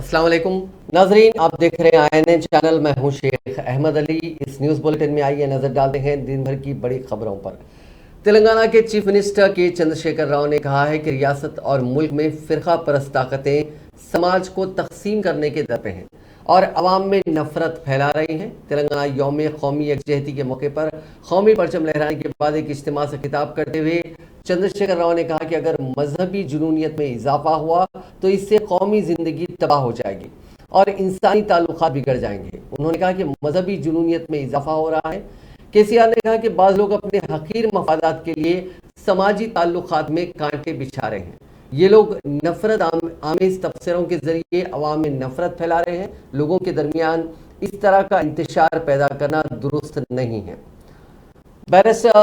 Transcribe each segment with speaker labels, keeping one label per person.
Speaker 1: अस्सलाम वालेकुम नाजरीन, आप देख रहे हैं INN चैनल। मैं हूं शेख अहमद अली। इस न्यूज़ बुलेटिन में आइए नज़र डालते हैं दिन भर की बड़ी खबरों पर। तेलंगाना के चीफ मिनिस्टर के चंद्रशेखर राव ने कहा है कि रियासत और मुल्क में फ़िरका परस्त ताकतें समाज को तकसीम करने के दर पे हैं और अवाम में नफरत फैला रही हैं। तेलंगाना यौम कौमी यकजहती के मौके पर कौमी परचम लहराने के बाद एक इज्तिमा से खिताब करते हुए चंद्रशेखर राव ने कहा कि अगर मजहबी जुनूनियत में इजाफा हुआ तो इससे कौमी ज़िंदगी तबाह हो जाएगी और इंसानी ताल्लुकात बिगड़ जाएंगे। उन्होंने कहा कि मजहबी जुनूनियत में इजाफा हो रहा है। KCR ने कहा कि बाज़ लोग अपने हकीर मफादात के लिए समाजी ताल्लुकात में कांटे बिछा रहे हैं। ये लोग नफरत आमेज तबसरों के जरिए अवाम में नफरत फैला रहे हैं। लोगों के दरमियान इस तरह का इंतशार पैदा करना दुरुस्त नहीं है। बैरिस्टर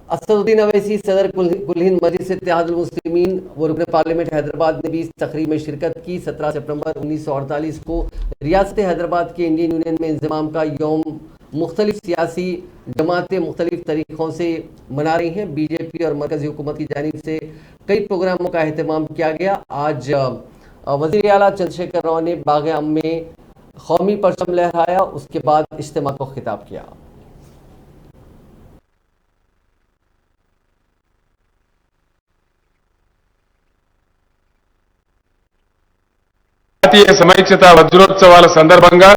Speaker 1: असदुद्दीन अवैसी सदर कुल हिंद मजलिस इत्तेहादुल मुस्लिमीन व रुकन पार्लियामेंट हैदराबाद ने भी इस तकरीब में शिरकत की। 17 सितंबर 1948 को रियासत हैदराबाद के इंडियन यूनियन में इंज़माम का यौम मुख्तलिफ सियासी जमातें मुख्तलिफ तरीक़ों से मना रही हैं। BJP और मरकज़ी हुकूमत की जानिब से कई प्रोग्रामों का अहतमाम किया गया। आज वज़ीर आला चंद्रशेखर राव ने बाग़ आम में कौमी परचम लहराया, उसके बाद इज्तिमा को खिताब किया।
Speaker 2: జాతీయ సమైక్యత వజ్రోత్సవాల సందర్భంగా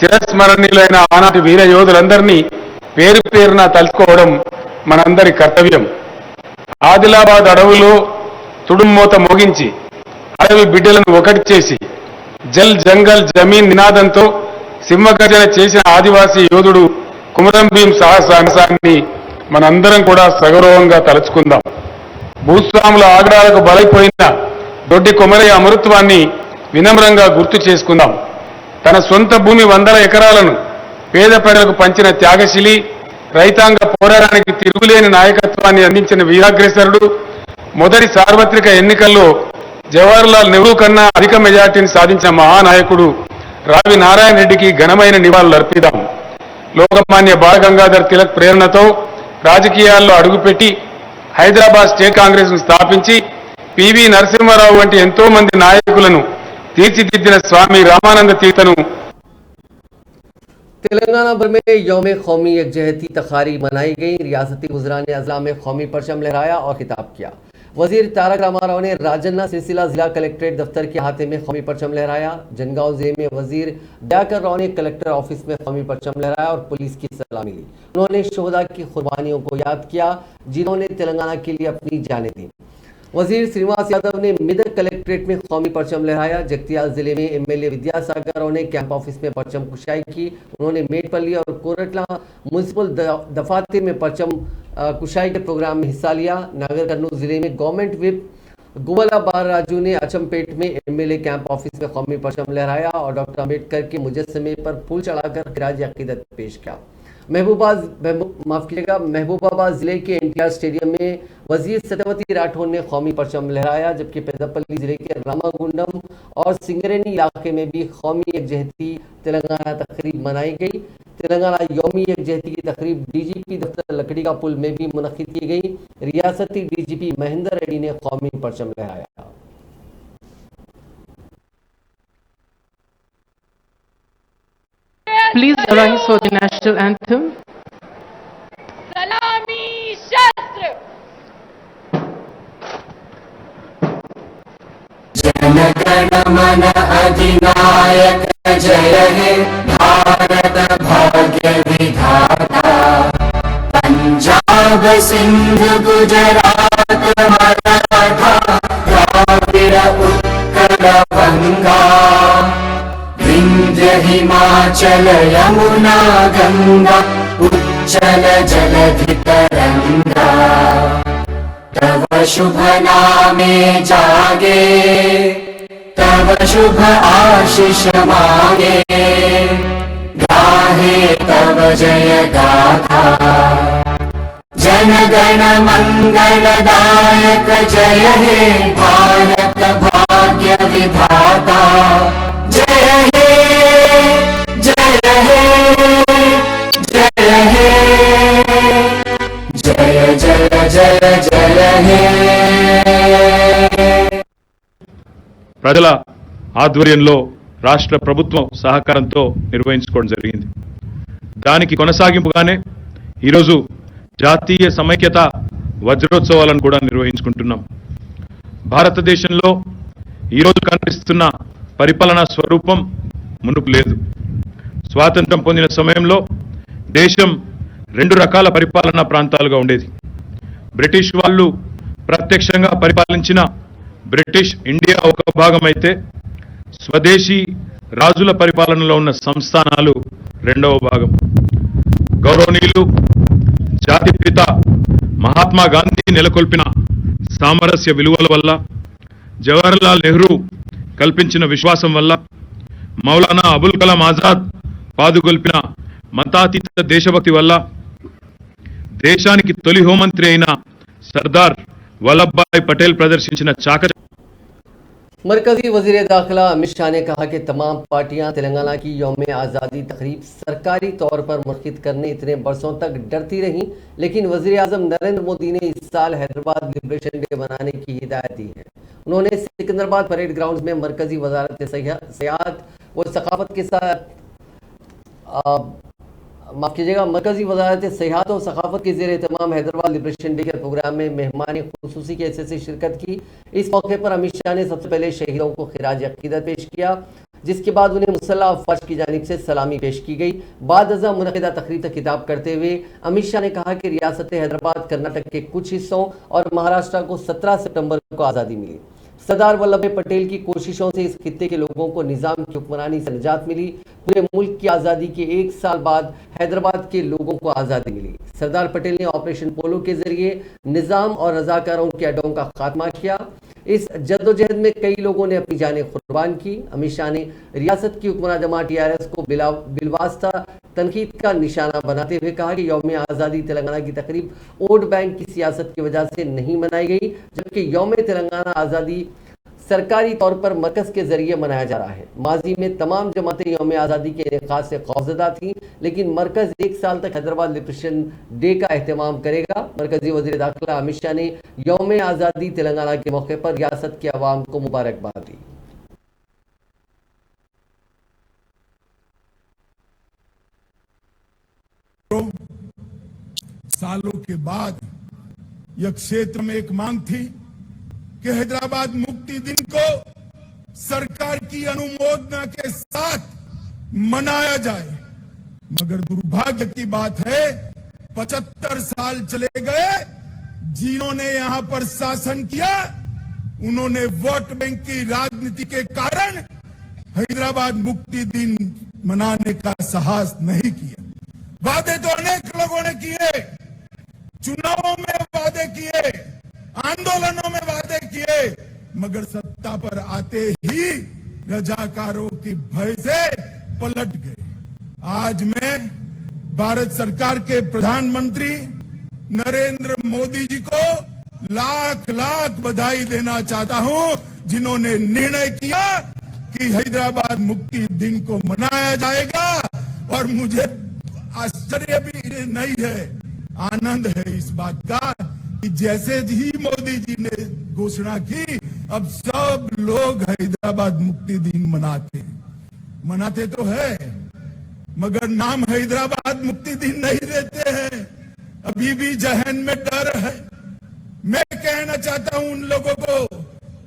Speaker 2: చిరస్మరణీయులైన ఆనాటి వీర యోధులందరినీ పేరు పేరున తలుచుకోవడం మనందరి కర్తవ్యం. ఆదిలాబాద్ అడవులో తుడుమ్మోత మోగించి అడవి బిడ్డలను ఒకటి చేసి జల్ జంగల్ జమీన్ నినాదంతో సింహగర్జన చేసిన ఆదివాసీ యోధుడు కుమరం భీం సాహసాన్ని మనందరం కూడా సగౌరవంగా తలుచుకుందాం. భూస్వాముల ఆగ్రహాలకు బలైపోయిన దొడ్డి కొమరయ్య అమరత్వాన్ని వినమ్రంగా గుర్తు చేసుకుందాం. తన సొంత భూమి 100 ఎకరాలను పేద ప్రజలకు పంచిన త్యాగశీలి, రైతాంగ పోరాటానికి తిరుగులేని నాయకత్వాన్ని అందించిన వీరాగ్రేసరుడు, మొదటి సార్వత్రిక ఎన్నికల్లో జవహర్లాల్ నెహ్రూ కన్నా అధిక మెజార్టీని సాధించిన మహానాయకుడు రావి నారాయణ రెడ్డికి ఘనమైన నివాళులు అర్పిద్దాం. లోకమాన్య బాల గంగాధర్ తిలక్ ప్రేరణతో రాజకీయాల్లో అడుగుపెట్టి హైదరాబాద్ స్టేట్ కాంగ్రెస్ ను స్థాపించి PV నరసింహారావు వంటి ఎంతో మంది నాయకులను तीर्चिदिद्दिन स्वामी रामानंद तीर्थनु।
Speaker 1: तेलंगाना भर में यौम कौमी यकजहती तकारीब मनाई गई। रियासती वज़रान ने अज़ला में कौमी परचम लहराया और खिताब किया। वज़ीर तारक रामाराव ने राजन्ना सिलसिला जिला कलेक्ट्रेट दफ्तर के अहाते में कौमी परचम लहराया। जनगांव ज़िले में वज़ीर दयाकर राव ने कलेक्टर ऑफिस में कौमी परचम लहराया और पुलिस की सलामी ली। उन्होंने शोहदा की कुर्बानियों को याद किया जिन्होंने तेलंगाना के लिए अपनी जानें दी। वजीर श्रीनिवास यादव ने मिदक कलेक्ट्रेट में कौमी परचम लहराया। जगतियाल जिले में MLA विद्यासागर राव ने कैंप ऑफिस में परचम कुशाई की। उन्होंने मेटपल्ली और कोरटला म्यूनसिपल दफातर में परचम कुशाई के प्रोग्राम में हिस्सा लिया। नागर कर्नूल जिले में गवर्नमेंट विप गोवला बार राजू ने अचमपेट में MLA कैंप ऑफिस में कौमी परचम लहराया और डॉक्टर अम्बेडकर के मुजस्समे पर फूल चढ़ाकर खिराज अकीदत पेश किया। महबूबाबाद जिले के NTR स्टेडियम में वजीर सत्यवती राठौर ने कौमी परचम लहराया, जबकि पेदपल्ली जिले के रामागुंडम और सिंगरेनी इलाके में भी कौमी यकजहती तेलंगाना तकरीब मनाई गई। तेलंगाना यौमी यकजहती की तकरीब DGP दफ्तर लकड़ी का पुल में भी मुनक्किद की गई। रियासती DGP महेंद्र रेड्डी ने कौमी परचम लहराया।
Speaker 3: Please rise for the national anthem.
Speaker 4: Salami Shastra.
Speaker 5: Jana Gana मन अधिनायक जय हे भारत भाग्य विधाता। पंजाब सिंध गुजरात मराठा द्राविड़ उत्कल बंगा। विंध्य हिमाचल यमुना गंगा उच्चल जलधि तरंगा। तव शुभ नामे जागे तव शुभ आशीष मांगे। गाहे तव जय गाथा जन गण मंगलदायक जय हे भारत भाग्य विधाता। जय हे जय हे जय हे जय जय जय जय हे।
Speaker 2: ప్రజల ఆధ్వర్యంలో
Speaker 4: రాష్ట్ర ప్రభుత్వం సహకారంతో నిర్వహించుకోవడం జరిగింది. దానికి కొనసాగింపుగానే ఈరోజు జాతీయ సమైక్యత వజ్రోత్సవాలను కూడా నిర్వహించుకుంటున్నాం. భారతదేశంలో ఈరోజు కనిపిస్తున్న పరిపాలనా స్వరూపం మునుపు లేదు. స్వాతంత్రం పొందిన సమయంలో దేశం 2 రకాల పరిపాలనా ప్రాంతాలుగా ఉండేది. బ్రిటిష్ వాళ్ళు ప్రత్యక్షంగా పరిపాలించిన బ్రిటిష్ ఇండియా ఒక భాగం అయితే, స్వదేశీ రాజుల పరిపాలనలో ఉన్న సంస్థానాలు రెండవ భాగం. గౌరవనీయులు జాతిపిత మహాత్మా గాంధీ నెలకొల్పిన సామరస్య విలువల వల్ల, జవహర్లాల్ నెహ్రూ కల్పించిన విశ్వాసం వల్ల, మౌలానా అబుల్ కలాం ఆజాద్ పాదుగొల్పిన మతాతీత దేశభక్తి వల్ల దేశానికి తొలి హోంమంత్రి అయిన సర్దార్ वल्लभभाई पटेल प्रदर्शिंచిన చాకచ
Speaker 1: मरकजी वजीर दाखिला अमित शाह ने कहा कि तमाम पार्टियां तेलंगाना की यौम आज़ादी तकरीब सरकारी तौर पर मुनक़िद करने इतने बरसों तक डरती रहीं, लेकिन वजीर आज़म नरेंद्र मोदी ने इस साल हैदराबाद लिबरेशन डे मनाने की हिदायत दी है। उन्होंने सिकंदराबाद परेड ग्राउंड में मरकजी वजारत सियाहत व सकाफत के साथ माफ़ कीजिएगा मरकजी वजारत सियाहत और सकाफत के ज़ेर तमाम हैदराबाद लिबरेशन डे के प्रोग्राम में मेहमान खुसूसी की हैसियत से शिरकत की। इस मौके पर अमित शाह ने सबसे पहले शहीदों को खिराज अकीदत पेश किया, जिसके बाद उन्हें मुसल्लह अफवाज की जानिब से सलामी पेश की गई। बाद अज़ा मुनक़िदा तकरीब तक खिताब करते हुए अमित शाह ने कहा कि रियासत हैदराबाद कर्नाटक के कुछ हिस्सों और महाराष्ट्र को 17 सितंबर को आज़ादी मिली। सरदार वल्लभ भाई पटेल की कोशिशों से इस खित्ते के लोगों को निज़ाम की हुक्मरानी से निजात मिली। पूरे मुल्क की आज़ादी के 1 साल बाद हैदराबाद के लोगों को आज़ादी मिली। सरदार पटेल ने ऑपरेशन पोलो के जरिए निज़ाम और रजाकारों के अड्डों का खात्मा किया। इस जद्दोजहद में कई लोगों ने अपनी जानें कुर्बान की। अमित शाह ने रियासत की हुक्मरान जमात TRS को बिलवास्ता तनकीद का निशाना बनाते हुए कहा कि यौम आज़ादी तेलंगाना की तकरीब वोट बैंक की सियासत की वजह से नहीं मनाई गई, जबकि यौम तेलंगाना आज़ादी सरकारी तौर पर मरकज के जरिए मनाया जा रहा है। माजी में तमाम जमातें यौम आज़ादी के इनेकाद से खौफजदा थीं, लेकिन मरकज 1 साल तक हैदराबाद लिबरेशन डे का एहतमाम करेगा। मरकजी वज़ीर दाखिला अमित शाह ने यौम आज़ादी तेलंगाना के मौके पर रियासत के अवाम को मुबारकबाद दी।
Speaker 6: सालों के बाद यह क्षेत्र में एक मांग थी कि हैदराबाद मुक्ति दिन को सरकार की अनुमोदना के साथ मनाया जाए, मगर दुर्भाग्य की बात है 75 साल चले गए। जिन्होंने यहां पर शासन किया उन्होंने वोट बैंक की राजनीति के कारण हैदराबाद मुक्ति दिन मनाने का साहस नहीं किया। वादे तो अनेक लोगों ने किए, चुनावों में वादे किए, आंदोलनों में वादे किए, मगर सत्ता पर आते ही रजाकारों की भय से पलट गए। आज मैं भारत सरकार के प्रधानमंत्री नरेंद्र मोदी जी को लाख लाख बधाई देना चाहता हूं, जिन्होंने निर्णय किया कि हैदराबाद मुक्ति दिन को मनाया जाएगा। और मुझे आश्चर्य भी नहीं है, आनंद है इस बात का कि जैसे ही मोदी जी ने घोषणा की अब सब लोग हैदराबाद मुक्ति दिन मनाते तो है, मगर नाम हैदराबाद मुक्ति दिन नहीं देते हैं। अभी भी जहन में डर है। मैं कहना चाहता हूं उन लोगों को,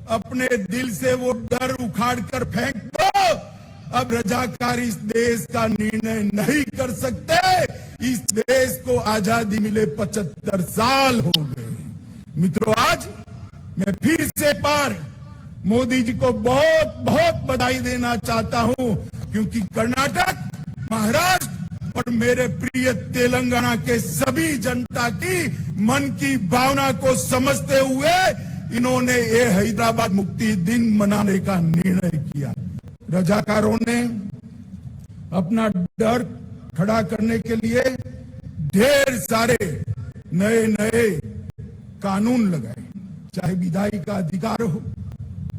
Speaker 6: अपने दिल से वो डर उखाड़ कर फेंक दो। अब रजाकार इस देश का निर्णय नहीं कर सकते। इस देश को आजादी मिले 75 साल हो गए। मित्रों, आज मैं फिर से बार मोदी जी को बहुत बहुत बधाई देना चाहता हूं, क्योंकि कर्नाटक, महाराष्ट्र और मेरे प्रिय तेलंगाना के सभी जनता की मन की भावना को समझते हुए इन्होंने ये हैदराबाद मुक्ति दिन मनाने का निर्णय किया। रजाकारों ने अपना डर खड़ा करने के लिए ढेर सारे नए नए कानून लगाए, चाहे विधायी का अधिकार हो,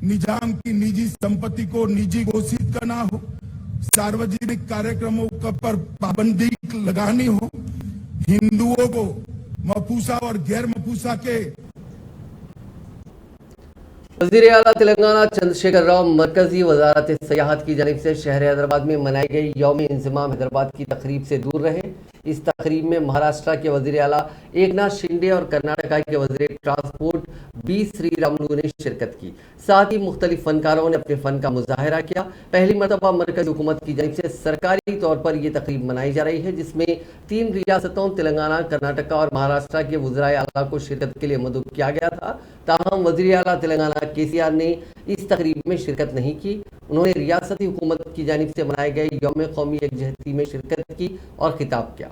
Speaker 6: निजाम की निजी संपत्ति को निजी घोषित करना हो, सार्वजनिक कार्यक्रमों पर पाबंदी लगानी हो, हिंदुओं को मफूसा और गैर मफूसा के
Speaker 1: वज़ीर आला तेलंगाना चंद्रशेखर राव मरकजी वजारत सयाहत की जानिब से शहर हैदराबाद में मनाई गई यौम इंज़माम हैदराबाद की तकरीब से दूर रहे। इस तकरीब में महाराष्ट्र के वज़ीर आला एकनाथ शिंदे और कर्नाटका के वज़ीर ट्रांसपोर्ट बी श्रीरामुलु ने शिरकत की। साथ ही मुख्तलिफ फनकारों ने अपने फ़न का मुजाहरा किया। पहली मरतबा मरकज़ी हुकूमत की जानिब से सरकारी तौर पर यह तकरीब मनाई जा रही है, जिसमें 3 रियासतों तेलंगाना, कर्नाटका और महाराष्ट्र के वज़ीर आला को शिरकत के लिए मदऊ किया गया था। ताहम वज़ीर आला तेलंगाना केसीआर ने इस तकरीब में शिरकत नहीं की। उन्होंने रियासती हुकूमत की जानिब से मनाए गए यौम कौमी यकजहती में शिरकत की और खिताब किया।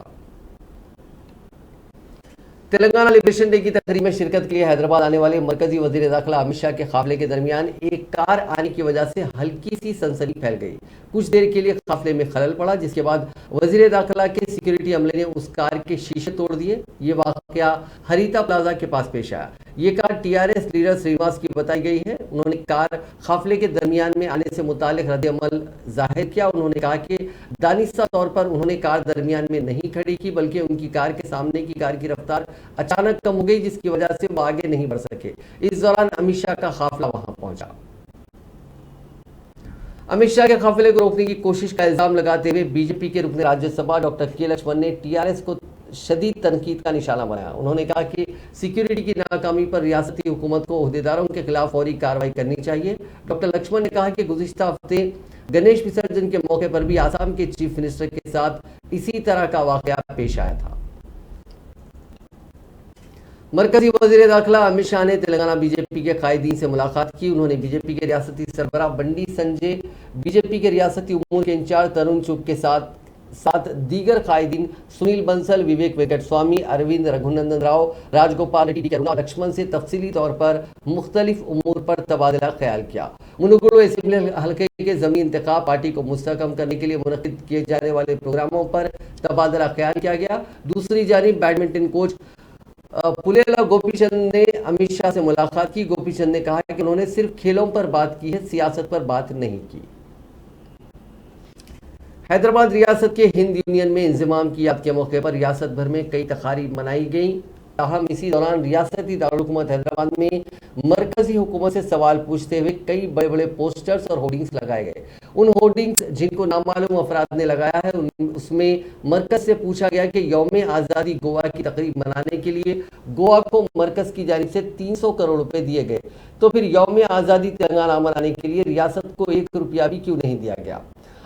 Speaker 1: तेलंगाना लिबरेशन डे की तकरीब में शिरकत के लिए हैदराबाद आने वाले मरकजी वजीर दाखिला अमित शाह के काफिले के दरमियान एक कार आने की वजह से हल्की सी सनसनी फैल गई। कुछ देर के लिए काफिले में खलल पड़ा, जिसके बाद वजीर दाखिला के सिक्योरिटी अमले ने उस कार के शीशे तोड़ दिए। ये वाकया हरिता प्लाजा के पास पेश आया। ये कार टीआरएस लीडर श्रीनिवास की बताई गई है। उन्होंने कार काफिले के दरमियान में आने से मुतालिक रद्द-ए-अमल जाहिर किया। उन्होंने कहा कि दानिस्ता तौर पर उन्होंने कार दरमियान में नहीं खड़ी की, बल्कि उनकी कार के सामने की कार की रफ्तार अचानक कम हो गई, जिसकी वजह से वो आगे नहीं बढ़ सके। इस दौरान अमित शाह का काफिला वहां पहुंचा। अमित शाह के काफिले को रोकने की कोशिश का इल्जाम लगाते हुए बीजेपी के रुकने राज्यसभा डॉक्टर के लक्ष्मण ने टीआरएस को शदीद तनकीद का निशाना बनाया। उन्होंने कहा कि सिक्योरिटी की नाकामी पर रियासती हुकूमत को ओहदेदारों के खिलाफ फौरी कार्रवाई करनी चाहिए। डॉक्टर लक्ष्मण ने कहा कि गुज़िश्ता हफ्ते गणेश विसर्जन के मौके पर भी आसाम के चीफ मिनिस्टर के साथ इसी तरह का वाकया पेश आया था। मरकजी वज़ीर दाखिला अमित शाह ने तेलंगाना बीजेपी के कायदीन से मुलाकात की। उन्होंने बीजेपी के रियासती सरबराह बंडी संजय, बीजेपी के रियासती उमूर के इंचार्ज तरुण चुग के साथ दीगर कायदीन सुनील बंसल, विवेक वेंकट स्वामी, अरविंद रघुनंदन राव, राजगोपाल रेड्डी के लक्ष्मण से तफसीली तौर पर मुख्तलिफ उमूर पर तबादला ख्याल किया। मुनुगुरु असेंबली हल्के के ज़मीनी इंतखाब, पार्टी को मुस्तहकम करने के लिए मुनक़िद किए जाने वाले प्रोग्रामों पर तबादला ख्याल किया गया। दूसरी जानिब बैडमिंटन कोच पुलेला गोपीचंद ने अमित शाह से मुलाकात की। गोपीचंद ने कहा कि उन्होंने सिर्फ खेलों पर बात की है, सियासत पर बात नहीं की। हैदराबाद रियासत के हिंद यूनियन में इंज़माम की याद के मौके पर रियासत भर में कई तकारीब मनाई गई। ताहम इसी दौरान रियासती दारुलहुकूमत हैदराबाद में मरकजी हुकूमत से सवाल पूछते हुए कई बड़े बड़े पोस्टर्स और होर्डिंग्स लगाए गए। उन होर्डिंग्स जिनको नामालूम अफराद ने लगाया है, उसमें मरकज से पूछा गया कि यौम आज़ादी गोवा की तकरीब मनाने के लिए गोवा को मरकज की जानिब से 300 करोड़ रुपए दिए गए, तो फिर यौम आज़ादी तेलंगाना मनाने के लिए रियासत को 1 रुपया भी क्यों नहीं दिया गया?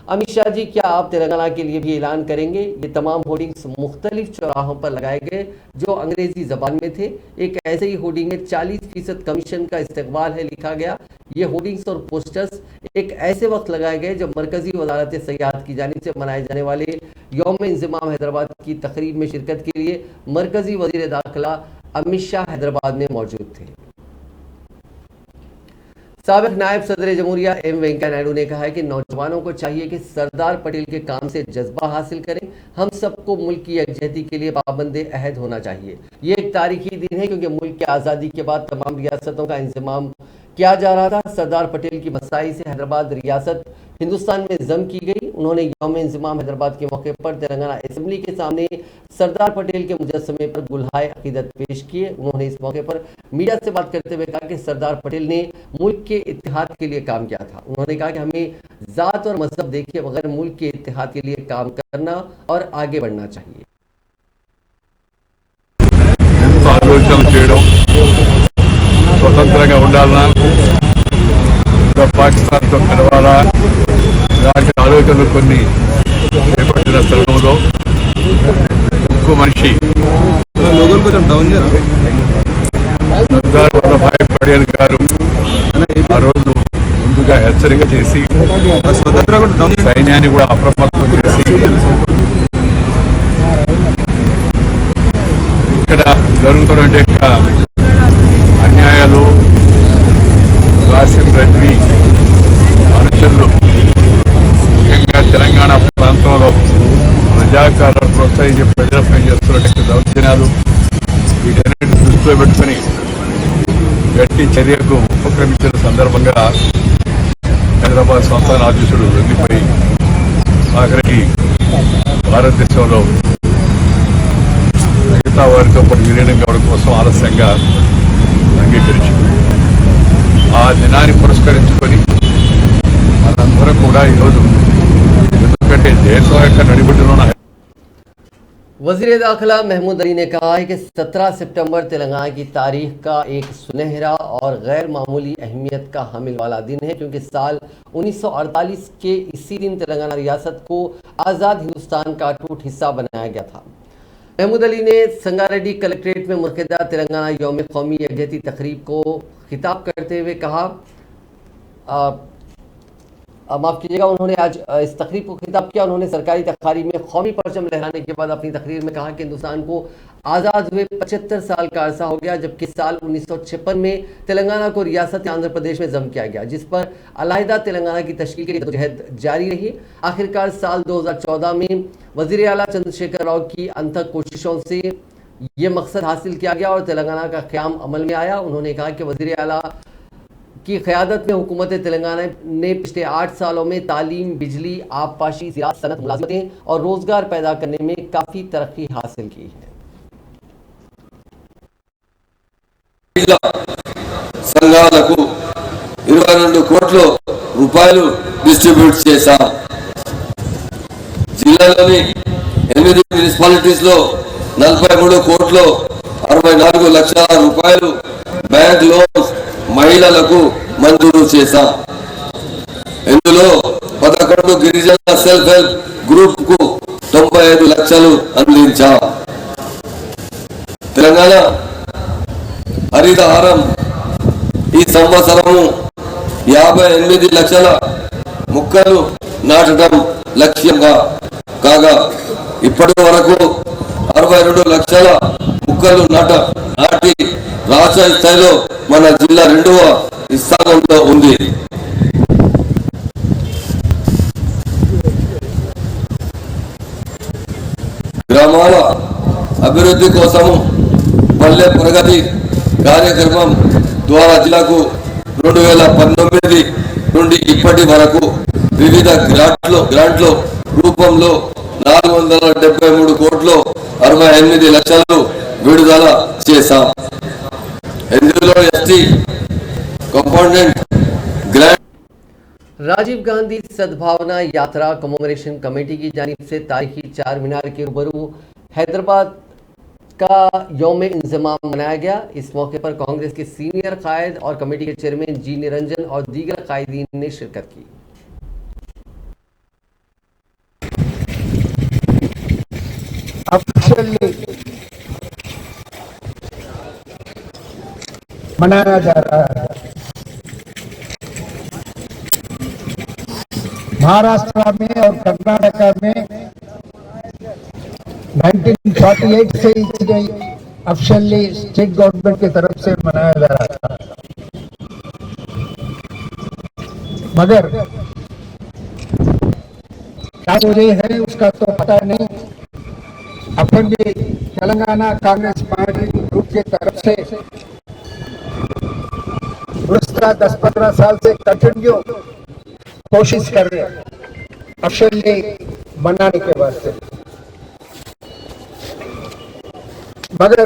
Speaker 1: अमित शाह जी, क्या आप तेलंगाना के लिए भी ऐलान करेंगे? ये तमाम होर्डिंग्स मुख्तलिफ चौराहों पर लगाए गए जो अंग्रेजी जबान में थे। एक ऐसे ही होर्डिंग में 40% कमीशन का इस्तकबाल है लिखा गया। ये होर्डिंग्स और पोस्टर्स एक ऐसे वक्त लगाए गए जब मरकजी वजारत सयाहत की जानिब से मनाए जाने वाले यौम इंज़माम हैदराबाद की तकरीब में शिरकत के लिए मरकजी वज़ीर दाखिला अमित शाह हैदराबाद में मौजूद थे। साबिक नायब सदर जमहूरिया एम वेंकैया नायडू ने कहा है कि नौजवानों को चाहिए कि सरदार पटेल के काम से जज्बा हासिल करें। हम सबको मुल्क की यकजहती के लिए पाबंद अहद होना चाहिए। ये एक तारीखी दिन है क्योंकि मुल्क की आज़ादी के बाद तमाम रियासतों का इंतजाम किया जा रहा था। सरदार पटेल की मसाई से हैदराबाद रियासत हिंदुस्तान में जम की गई। उन्होंने यौम इंज़माम हैदराबाद के मौके पर तेलंगाना असेंबली के सामने सरदार पटेल के मुजस्समे पर गुलहाए अकीदत पेश किए। उन्होंने इस मौके पर मीडिया से बात करते हुए कहा कि सरदार पटेल ने मुल्क के इत्तेहाद के लिए काम किया था। उन्होंने कहा कि हमें जात और मजहब देखे बगैर मुल्क के इत्तेहाद के लिए काम करना और आगे बढ़ना चाहिए।
Speaker 7: స్వతంత్రంగా ఉండాలన్నా, పాకిస్తాన్తో కలవాలా, ఇలాంటి ఆలోచనలు కొన్ని చేపట్టిన తరుణంలో ఇంకో మనిషి సర్దార్ వల్లభాయ్ పటేల్ గారు ఆ రోజు ముందుగా హెచ్చరిక చేసి సైన్యాన్ని కూడా అప్రమత్తం చేసి ఇక్కడ జరుగుతున్న అన్యాయాలు, రాసిం రెడ్డి అనుచరులు ముఖ్యంగా తెలంగాణ ప్రాంతంలో ప్రజాకారాలు ప్రోత్సహించి ప్రజలపై చేస్తున్నటువంటి దౌర్జన్యాలు, వీటన్నిటిని దృష్టిలో పెట్టుకుని గట్టి చర్యకు ఉపక్రమించిన సందర్భంగా హైదరాబాద్ సంస్థాన అధ్యక్షుడు వెళ్లిపోయి ఆఖరికి భారతదేశంలో మిగతా వారితో పాటు విలీనం కావడం కోసం ఆలస్యంగా అంగీకరించింది. ఆ దినాన్ని పురస్కరించుకొని మనందరం కూడా ఈరోజు ఎందుకంటే దేశం యొక్క నడిబొడ్డున
Speaker 1: वजीर दाखिला महमूद अली ने कहा है कि 17 सितंबर तेलंगाना की तारीख का एक सुनहरा और गैर मामूली अहमियत का हामिल वाला दिन है, क्योंकि साल 1948 के इसी दिन तेलंगाना रियासत को आज़ाद हिंदुस्तान का अटूट हिस्सा बनाया गया था। महमूद अली ने संगारेड्डी कलेक्ट्रेट में मुनक़िदा तेलंगाना यौम कौमी यकजहती तकरीब को खिताब करते हुए कहा, माफ़ कीजिएगा, उन्होंने आज इस तकरीब को खिताब किया। उन्होंने सरकारी तकारीब में कौमी परचम लहराने के बाद अपनी तकरीर में कहा कि हिंदुस्तान को आज़ाद हुए 75 साल का अरसा हो गया, जबकि साल 1956 में तेलंगाना को रियासत आंध्र प्रदेश में जम किया गया, जिस पर अलहदा तेलंगाना की तश्कील के लिए जद्दोजहद जारी रही। आखिरकार साल 2014 में वज़ीर आला चंद्रशेखर राव की अनथक कोशिशों से ये मकसद हासिल किया गया और तेलंगाना का क़याम अमल में आया। उन्होंने कहा कि वज़ीर आला की क़यादत में हुकूमत तेलंगाना ने पिछले 8 सालों में तालीम, बिजली, आबपाशी, ज़राअत, सनत, मुलाज़मतें और रोज़गार पैदा करने में काफ़ी तरक्की हासिल की है।
Speaker 8: సంఘాలకు 22 కోట్ల రూపాయలు డిస్ట్రిబ్యూట్ చేశాం. జిల్లాలోని 8 మున్సిపాలిటీస్ లో 43 కోట్ల 64 లక్షల రూపాయలు బ్యాంక్ లోన్స్ మహిళలకు మంజూరు చేశాం. ఇందులో 11 గిరిజన సెల్ఫ్ హెల్ప్ గ్రూప్ కు 95 లక్షలు అందించాం. తెలంగాణ హరితహారం ఈ సంవత్సరము 58 లక్షల మొక్కలు నాటడం లక్ష్యంగా కాగా ఇప్పటి వరకు 62 లక్షల మొక్కలు నాటి రాష్ట్ర స్థాయిలో మన జిల్లా 2వ స్థానంలో ఉంది. గ్రామాల అభివృద్ధి కోసము పల్లె ప్రగతి కార్యక్రమం ద్వారా జిల్లాకు 2019 నుండి ఇప్పటి వరకు వివిధ గ్రాంట్ల రూపంలో 473 కోట్ల 68 లక్షలు విడుదల చేశాం. ఇందులో ST component grant.
Speaker 1: Rajiv Gandhi Sadbhavana Yatra कमोमरेशन committee की जानिब से तारीखी 4 मीनार के रूबरू हैदराबाद का यौम इंजमाम मनाया गया। इस मौके पर कांग्रेस के सीनियर कायद और कमेटी के चेयरमैन जी निरंजन और दीगर कायदीन ने शिरकत की।
Speaker 9: मनाया जा रहा है। महाराष्ट्र में और कर्नाटका में 1948 से इसे ऑफिशियली स्टेट गवर्नमेंट की तरफ से मनाया जा रहा था, मगर क्या वजह है उसका तो पता नहीं। अपन भी तेलंगाना कांग्रेस पार्टी ग्रुप की तरफ से 10-15 साल से कंटिन्यू कोशिश कर रहे हैं ऑफिशियली बनाने के वास्ते, मगर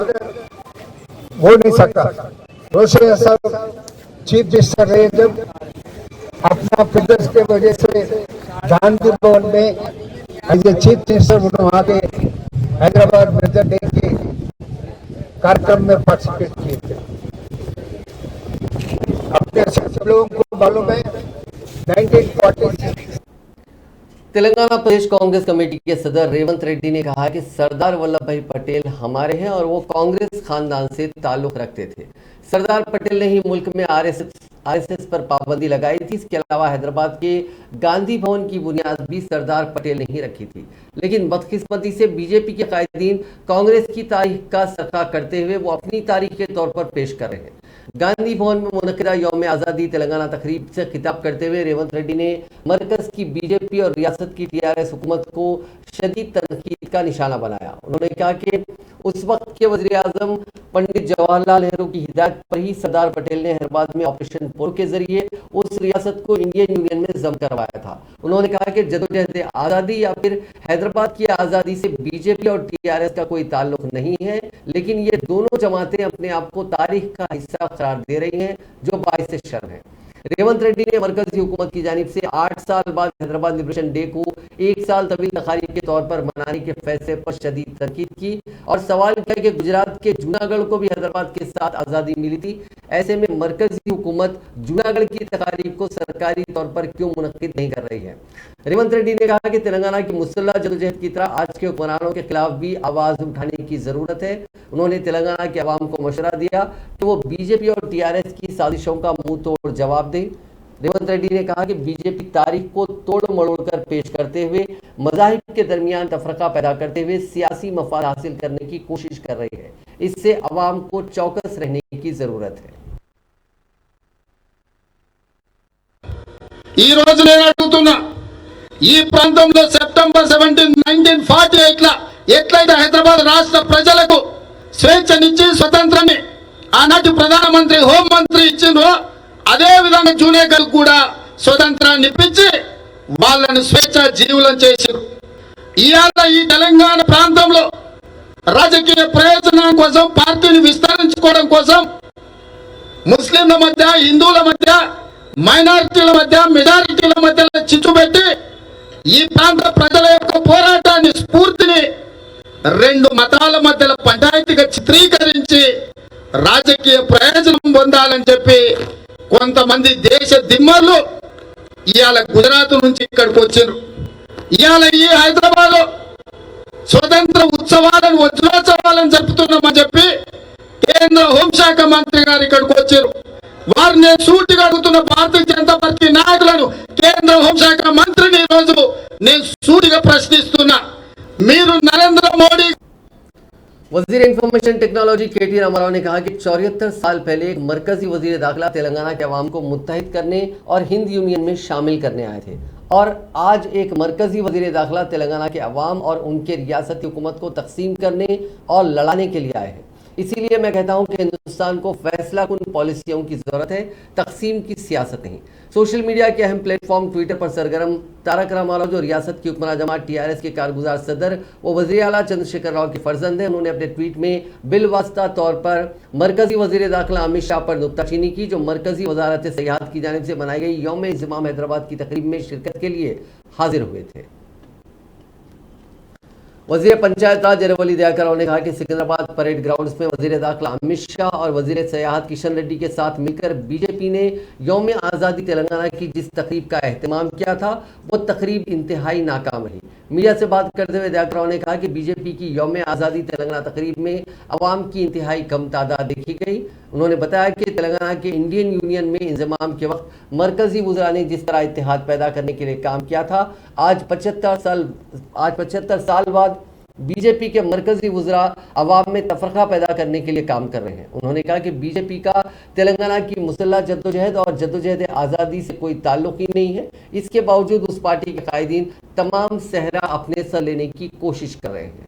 Speaker 9: हो नहीं सकता। रोशे साहब चीफ मिनिस्टर रहे जब अपना फिटनेस के वजह से गांधी भवन में एज ए चीफ मिनिस्टर वहां के हैदराबाद मेजर डे के कार्यक्रम में पार्टिसिपेट किए थे। अपने सब लोगों को मालूम है 1946
Speaker 1: तेलंगाना प्रदेश कांग्रेस कमेटी के सदर रेवंत रेड्डी ने कहा कि सरदार वल्लभ भाई पटेल हमारे हैं और वो कांग्रेस खानदान से ताल्लुक रखते थे। सरदार पटेल ने ही मुल्क में आरएसएस पर पाबंदी लगाई थी। इसके अलावा हैदराबाद के गांधी भवन की बुनियाद भी सरदार पटेल ने ही रखी थी, लेकिन बदकिस्मती से बीजेपी के कायदीन कांग्रेस की तारीख का सरका करते हुए वो अपनी तारीख के तौर पर पेश कर रहे हैं। गांधी भवन में मुनक़िदा यौम आज़ादी तेलंगाना तकरीब से खिताब करते हुए रेवंत रेड्डी ने मरकज़ की बीजेपी और रियासत की टीआरएस हुकूमत को शदीद तनकीद का निशाना बनाया। उन्होंने कहा कि उस वक्त के वजीर आजम पंडित जवाहरलाल नेहरू की हिदायत पर ही सरदार पटेल ने हैदराबाद में ऑपरेशन पोलो के जरिए उस रियासत को इंडियन यूनियन में जम करवाया था। उन्होंने कहा कि जदोजहद आज़ादी या फिर हैदराबाद की आज़ादी से बीजेपी और टीआरएस का कोई ताल्लुक नहीं है, लेकिन ये दोनों जमातें अपने आप को तारीख का हिस्सा करार दे रही हैं, जो बाइस शर्म है। रेवंत रेड्डी ने मरकजी हुकूमत की जानिब से 8 साल बाद हैदराबाद लिबरेशन डे को 1 साल तवील तकारीब के तौर पर मनाने के फैसले पर शदीद तनकीद की और सवाल किया कि गुजरात के जूनागढ़ को भी हैदराबाद के साथ आज़ादी मिली थी, ऐसे में मरकजी हुकूमत जूनागढ़ की तकारीब को सरकारी तौर पर क्यों मुनक्किद नहीं कर रही है। रेवंत रेड्डी ने कहा कि तेलंगाना की मुसल्लह जदोजहद की तरह आज के हुक्मरानों के खिलाफ भी आवाज उठाने की जरूरत है। उन्होंने तेलंगाना के अवाम को मशवरा दिया कि वो बीजेपी और टीआरएस की साजिशों का मुंह तोड़ जवाब दें। रेवंत रेड्डी ने कहा कि बीजेपी तारीख को तोड़ मरोड़ कर पेश करते हुए मज़ाहिब के दरमियान तफरका पैदा करते हुए सियासी मफाद हासिल करने की कोशिश कर रही है। इससे अवाम को चौकस रहने की जरूरत है।
Speaker 10: ఈ రోజు నేను అడుగుతున్నా, ఈ ప్రాంతంలో సెప్టెంబర్ 17, 1948 ఎట్లయితే హైదరాబాద్ రాష్ట్ర ప్రజలకు స్వేచ్ఛనిచ్చి స్వతంత్రాన్ని ఆనాటి ప్రధానమంత్రి హోంమంత్రి ఇచ్చిండ్రో, అదే విధంగా జూనియర్ కూడా స్వతంత్రాన్ని ఇప్పించి వాళ్ళని స్వేచ్ఛ జీవులను చేసిరు. ఇవాళ ఈ తెలంగాణ ప్రాంతంలో రాజకీయ ప్రయోజనం కోసం, పార్టీని విస్తరించుకోవడం కోసం ముస్లింల మధ్య, హిందువుల మధ్య, మైనారిటీల మధ్య, మెజారిటీల మధ్య చిచ్చు పెట్టి ఈ ప్రాంత ప్రజల యొక్క పోరాటాన్ని, స్ఫూర్తిని రెండు మతాల మధ్యలో పంచాయతీగా చిత్రీకరించి రాజకీయ ప్రయోజనం పొందాలని చెప్పి కొంతమంది దేశ దిమ్మర్లు ఇవాళ గుజరాత్ నుంచి ఇక్కడికి వచ్చారు. ఇవాళ ఈ హైదరాబాద్ స్వతంత్ర ఉత్సవాలను, వజ్రోత్సవాలను జరుపుతున్నామని చెప్పి కేంద్ర హోంశాఖ మంత్రి గారు ఇక్కడికి వచ్చారు. వారిని సూటిగా అడుగుతున్న భారతీయ జనతా పార్టీ నాయకులను, కేంద్ర హోంశాఖ మంత్రిని ఈరోజు నేను సూటిగా ప్రశ్నిస్తున్నా, మీరు నరేంద్ర మోడీ।
Speaker 1: वजीर इंफॉर्मेशन टेक्नोलॉजी केटी रामाराव ने कहा कि 74 साल पहले एक मरकजी वजीर दाखिला तेलंगाना के अवाम को मुत्तहिद करने और हिंद यूनियन में शामिल करने आए थे, और आज एक मरकजी वजीर दाखिला तेलंगाना के अवाम और उनके रियासती हुकूमत को तकसीम करने और लड़ाने के लिए आए हैं। इसीलिए मैं कहता हूं कि हिंदुस्तान को फैसला कुन पॉलिसियों की जरूरत है, तकसीम की सियासत नहीं। सोशल मीडिया के अहम प्लेटफॉर्म ट्विटर पर सरगर्म तारक रामाराव, जो रियासत की हुक्मरान जमात टीआरएस के कारगुजार सदर व वज़ीर आला चंद्रशेखर राव के फर्जंद हैं, उन्होंने अपने ट्वीट में बिलवास्ता तौर पर मरकजी वजीर दाखिला अमित शाह पर नुक्ताचीनी की, जो मरकजी वजारत सयाहत की जानिब से बनाई गई यौम इंज़माम हैदराबाद की तकरीब में शिरकत के लिए हाजिर हुए थे। वजीर पंचायत राज अरवली दयाकर राव ने कहा कि सिकंदराबाद परेड ग्राउंड्स में वजीर दाखिला अमित शाह और वजीर सयाहत किशन रेड्डी के साथ मिलकर बीजेपी ने यौम आज़ादी तेलंगाना की जिस तकरीब का एहतमाम किया था, वो तकरीब इंतहाई नाकाम रही। मीडिया से बात करते हुए दयाकर राव ने कहा कि बीजेपी की यौम आज़ादी तेलंगाना तकरीब में अवाम की इंतहाई कम तादाद देखी गई। उन्होंने बताया कि तेलंगाना के इंडियन यूनियन में इंजमाम के वक्त मरकजी वज़रा ने जिस तरह इत्तेहाद पैदा करने के लिए काम किया था, आज 75 साल बाद बीजेपी के मरकजी वज़रा अवाम में तफरका पैदा करने के लिए काम कर रहे हैं। उन्होंने कहा कि बीजेपी का तेलंगाना की मुसल्लह जद्दोजहद और जद्दोजहद आज़ादी से कोई ताल्लुक ही नहीं है। इसके बावजूद उस पार्टी के कायदीन तमाम सहरा अपने सर लेने की कोशिश कर रहे हैं।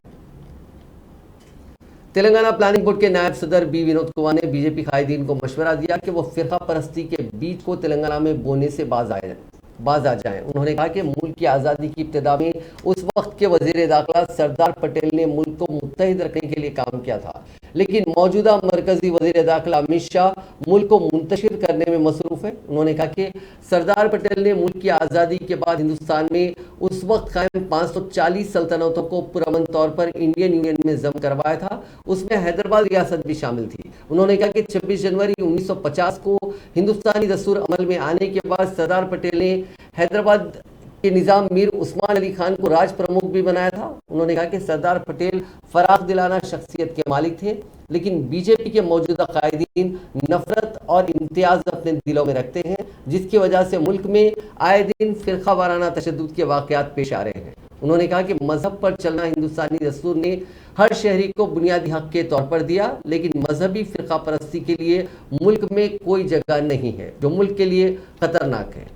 Speaker 1: तेलंगाना प्लानिंग बोर्ड के नायब सदर बी विनोद कुमार ने बीजेपी कायदीन को मशवरा दिया कि वो फिरका परस्ती के बीज को तेलंगाना में बोने से बाज आ जाएं। उन्होंने कहा कि मुल्क की आज़ादी की इब्तिदा में उस वक्त के वजीर दाखिला सरदार पटेल ने मुल्क को मुत्तहिद रखने के लिए काम किया था, लेकिन मौजूदा मरकजी वजीर दाखिला अमित शाह मुल्क को मुंतशिर करने में मसरूफ है। उन्होंने कहा कि सरदार पटेल ने मुल्क की आज़ादी के बाद हिंदुस्तान में उस वक्त कायम 540 सल्तनतों को पुरअमन तौर पर इंडियन यूनियन में जम करवाया था, उसमें हैदराबाद रियासत भी शामिल थी। उन्होंने कहा कि 26 जनवरी 1950 को हिंदुस्तानी दस्तूर अमल में आने के बाद सरदार पटेल ने हैदराबाद के निज़ाम मीर उस्मान अली खान को राज प्रमुख भी बनाया था। उन्होंने कहा कि सरदार पटेल फराख दिलाना शख्सियत के मालिक थे, लेकिन बीजेपी के मौजूदा कायदीन नफरत और इम्तियाज अपने दिलों में रखते हैं, जिसकी वजह से मुल्क में आए दिन फिरका वाराना तशद्दुद के वाक़यात पेश आ रहे हैं। उन्होंने कहा कि मजहब पर चलना हिंदुस्तानी दस्तूर ने हर शहरी को बुनियादी हक के तौर पर दिया, लेकिन मजहबी फिरका परस्ती के लिए मुल्क में कोई जगह नहीं है, जो मुल्क के लिए खतरनाक है।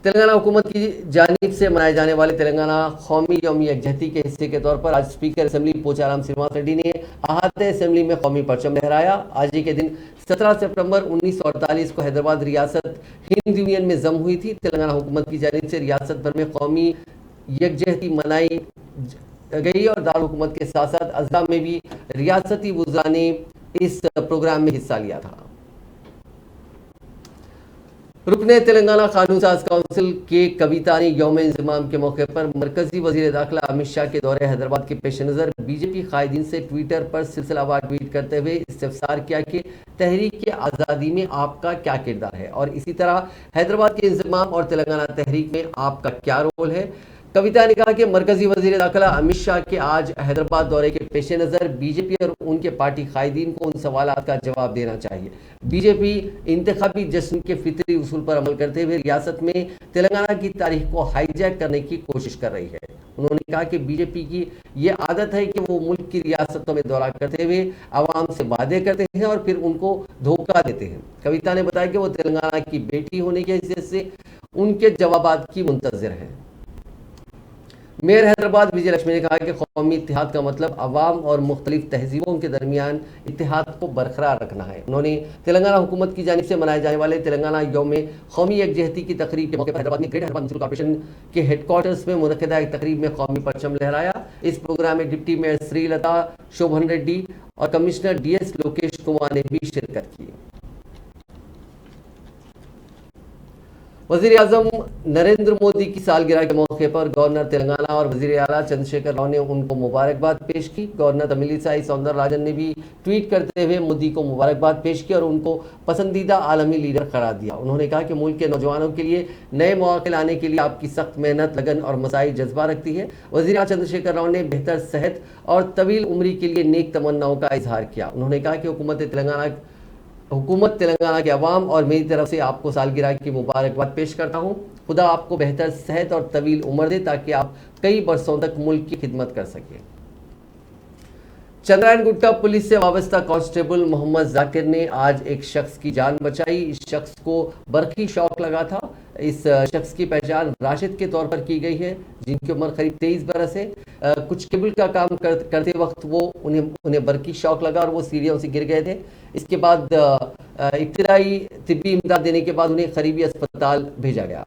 Speaker 1: तेलंगाना हुकूमत की जानिब से मनाए जाने वाले तेलंगाना कौमी यौम यकजहती के हिस्से के तौर पर आज स्पीकर असेंबली पोचाराम श्रीनिवास रेड्डी ने आहते असेंबली में कौमी परचम लहराया। आज ही के दिन 17 सितंबर 1948 को हैदराबाद रियासत हिंद यूनियन में जम हुई थी। तेलंगाना हुकूमत की जानिब से रियासत भर में कौमी यकजहती मनाई गई और दारुल हुकूमत के साथ साथ अज़ला में भी रियासती वज़रा ने इस प्रोग्राम में हिस्सा लिया था। रुकने तेलंगाना कानून साज काउंसिल के कवितानी यौम इंज़माम के मौके पर मरकजी वज़ीर दाखिला अमित शाह के दौरे हैदराबाद के पेश नज़र बीजेपी कायदीन से ट्विटर पर सिलसिलावार ट्वीट करते हुए इस्तिफ़सार किया कि तहरीक आज़ादी में आपका क्या किरदार है और इसी तरह हैदराबाद के इंज़माम और तेलंगाना तहरीक में आपका क्या रोल है। कविता ने कहा कि मरकजी वज़ीर दाखिला अमित शाह के आज हैदराबाद दौरे के पेश नज़र बीजेपी और उनके पार्टी कायदीन को उन सवालात का जवाब देना चाहिए। बीजेपी इंतखाबी जश्न के फितरी उसूल पर अमल करते हुए रियासत में तेलंगाना की तारीख को हाईजैक करने की कोशिश कर रही है। उन्होंने कहा कि बीजेपी की ये आदत है कि वो मुल्क की रियासतों में दौरा करते हुए आवाम से वादे करते हैं और फिर उनको धोखा देते हैं। कविता ने बताया कि वो तेलंगाना की बेटी होने की हैसियत से उनके जवाबात की मुंतज़िर हैं। मेयर हैदराबाद विजय लक्ष्मी ने कहा कि कौमी इत्तेहाद का मतलब अवाम और मुख्तलिफ तहजीबों के दरमियान इत्तेहाद को बरकरार रखना है। उन्होंने तेलंगाना हुकूमत की जानिब से मनाए जाने वाले तेलंगाना यौम कौमी यकजहती की तकरीब के मौके पर हैदराबाद में ग्रेट हैदराबाद म्युनिसिपल कॉर्पोरेशन के हेडक्वार्टर्स में मुनक़िदा एक तकरीब में कौमी परचम लहराया। इस प्रोग्राम में डिप्टी मेयर श्रीलता शोभन रेड्डी और कमिश्नर DS लोकेश कुमार ने भी शिरकत की। वज़ीर आज़म नरेंद्र मोदी की सालगिरह के मौके पर गवर्नर तेलंगाना और वज़ीर आला चंद्रशेखर राव ने उनको मुबारकबाद पेश की। गवर्नर तमिलिसाई सौंदरराजन ने भी ट्वीट करते हुए मोदी को मुबारकबाद पेश की और उनको पसंदीदा आलमी लीडर करार दिया। उन्होंने कहा कि मुल्क के नौजवानों के लिए नए मौके लाने के लिए आपकी सख्त मेहनत, लगन और मसाई जज्बा रखती है। वज़ीर आला चंद्रशेखर राव ने बेहतर सेहत और तवील उम्री के लिए नेक तमन्नाओं का इजहार किया। उन्होंने कहा कि हुकूमत तेलंगाना के अवाम और मेरी तरफ से आपको सालगिरह की मुबारकबाद पेश करता हूँ। खुदा आपको बेहतर सेहत और तवील उम्र दे ताकि आप कई बरसों तक मुल्क की खिदमत कर सकें। चंद्रायन गुट्टा पुलिस से वाबस्ता कांस्टेबल मोहम्मद जाकिर ने आज एक शख्स की जान बचाई। इस शख्स को बरखी शौक लगा था। इस शख्स की पहचान राशिद के तौर पर की गई है, जिनकी उम्र करीब 23 बरस है। कुछ केबल का काम करते वक्त वो उन्हें बरकी शौक लगा और वो सीढ़ियों से गिर गए थे। इसके बाद इब्तिदाई तिब्बी इमदाद देने के बाद उन्हें करीबी अस्पताल भेजा गया।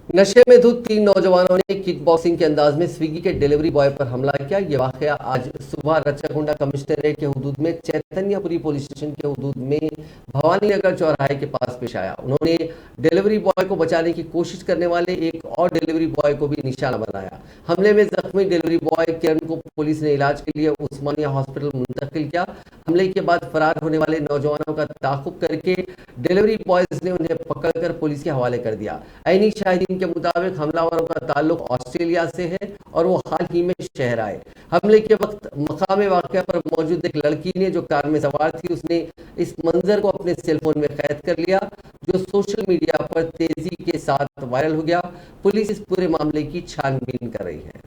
Speaker 1: नशे में धुत 3 नौजवानों ने किक बॉक्सिंग के अंदाज में स्विगी के डिलीवरी बॉय पर हमला किया। ये वाकया आज सुबह रच्चाकुंडा कमिश्नरेट के हुदूद में चैतन्यपुरी पुलिस स्टेशन के हुदूद में भवानी नगर चौराहे के पास पेश आया। उन्होंने डिलीवरी बॉय को बचाने की कोशिश करने वाले एक और डिलीवरी बॉय को भी निशाना बनाया। हमले में जख्मी डिलीवरी बॉय किरण को पुलिस ने इलाज के लिए उस्मानिया हॉस्पिटल मुंतकिल किया। हमले के बाद फरार होने वाले नौजवानों का ताक़ुब करके डिलीवरी बॉयज ने उन्हें पकड़कर पुलिस के हवाले कर दिया। ऐनी शाहिदीन के मुताबिक हमलावरों का ताल्लुक ऑस्ट्रेलिया से है और वो हाल ही में शहर आए। हमले के वक्त मकाम वाक़या पर मौजूद एक लड़की ने जो कार में सवार थी, उसने इस मंजर को अपने सेलफोन में कैद कर लिया, जो सोशल मीडिया पर तेजी के साथ वायरल हो गया। पुलिस इस पूरे मामले की छानबीन कर रही है।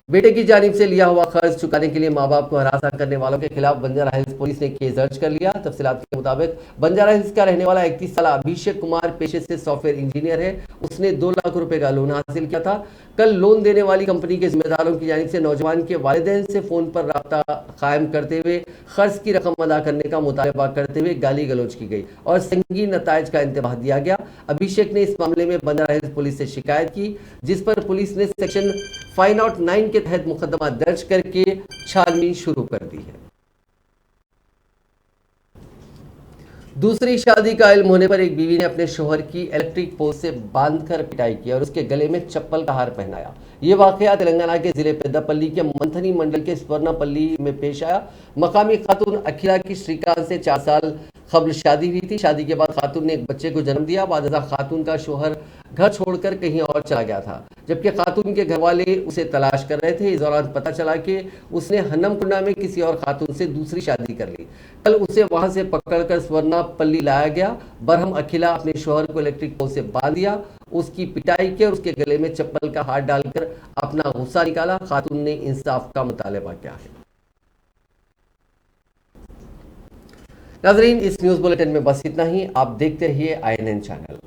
Speaker 1: बेटे की जानिब से लिया हुआ कर्ज चुकाने के लिए माँ बाप को हरासा करने वालों के खिलाफ बंजारा हिल्स पुलिस ने केस दर्ज कर लिया। तफसीलात के मुताबिक बंजारा हिल्स का रहने वाला 31 साल अभिषेक कुमार पेशे से सॉफ्टवेयर इंजीनियर है। उसने 2 लाख रुपए का लोन हासिल किया था। कल लोन देने वाली कंपनी के जिम्मेदारों की जानिब से नौजवान के वालिदैन से फोन पर राब्ता कायम करते हुए कर्ज की रकम अदा करने का मुतालबा करते हुए गाली गलौज की गई और संगीन नताइज का इंतबाह दिया गया। अभिषेक ने इस मामले में बंजारा हिल्स पुलिस से शिकायत की, जिस पर पुलिस ने सेक्शन 509 के तहत मुकदमा दर्ज करके छानबीन शुरू कर दी है। दूसरी शादी का इल्म होने पर एक बीवी ने अपने शोहर की इलेक्ट्रिक पोल से बांधकर पिटाई की और उसके गले में चप्पल का हार पहनाया। ये वाकया तेलंगाना के जिले पेद्दापल्ली के मंथनी मंडल के स्वर्णापल्ली में पेश आया। मकामी खातून अखिला की श्रीकांत से 4 साल खबर शादी हुई थी। शादी के बाद खातून ने एक बच्चे को जन्म दिया। बाद खातून का शोहर घर छोड़कर कहीं और चला गया था, जबकि खातून के घर वाले उसे तलाश कर रहे थे। इस दौरान पता चला कि उसने हन्नमकुंडा में किसी और खातून से दूसरी शादी कर ली। कल उसे वहां से पकड़कर स्वर्णापल्ली लाया गया। बरहम अखिला अपने शोहर को इलेक्ट्रिक पोल से बांध दिया, उसकी पिटाई की और उसके गले में चप्पल का हाथ डालकर अपना गुस्सा निकाला। खातून ने इंसाफ का मुतालबा किया है। नाजरीन, इस न्यूज बुलेटिन में बस इतना ही। आप देखते रहिए INN चैनल।